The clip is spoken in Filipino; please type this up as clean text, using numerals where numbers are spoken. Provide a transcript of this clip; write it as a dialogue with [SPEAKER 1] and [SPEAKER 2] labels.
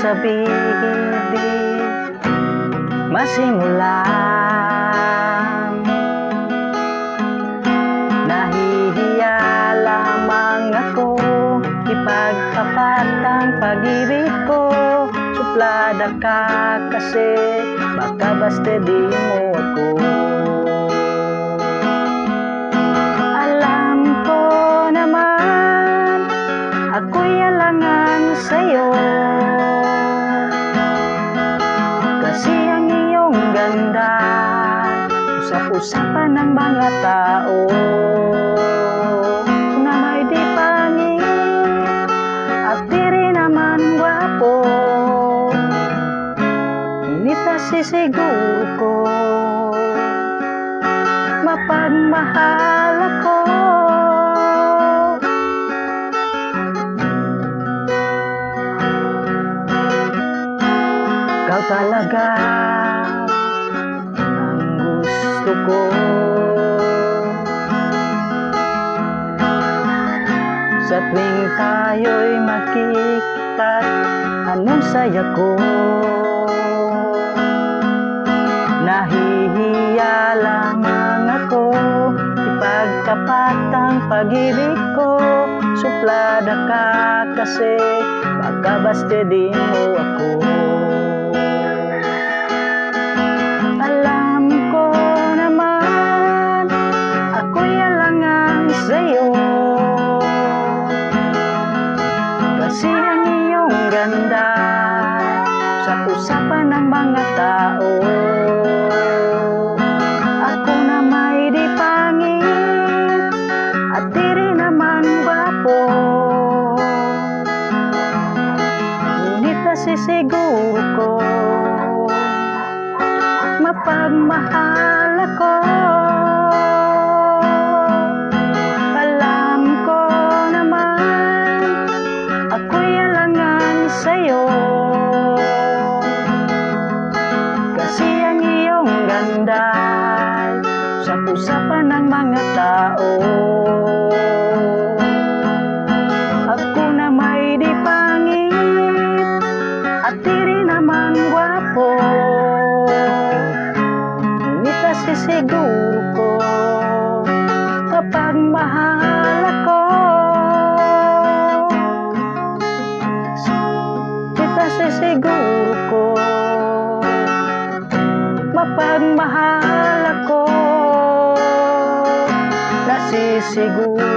[SPEAKER 1] sa bibig masimulan. Nahihiya lamang ako ipagtapat ang pag-ibig ko. Suplada ka kasi baka bastidin mo ako. Alam ko naman ako'y alangan sa'yo, kasi ang iyong ganda usap-usapan ng mga tao na may di pangit at di rin naman gwapo. Ngunit nasisiguro ko mapagmahal ako. Ikaw talaga ang gusto ko. Sa tuwing tayo'y magkikita, anong saya ko. Nahihiya lamang ako ipagtapat ang pag-ibig ko. Suplada ka kasi baka bastidin mo ako. Alam ko naman ako'y alangan sa'yo, kasi ang iyong ganda sa usapan ng mga tao. Ako na may di pangit at di rin naman gwapo, ngunit nasisiguro ko mapagmahal ako. Alam ko naman ako'y alangan sa'yo, kasi ang iyong ganda sa usapan ng mga tao. Ako na may di pangit at di rin naman gwapo, ngunit nasisiguro ko mapagmahal ako. Ngunit nasisiguro ko mapagmahal ako. Nasisiguro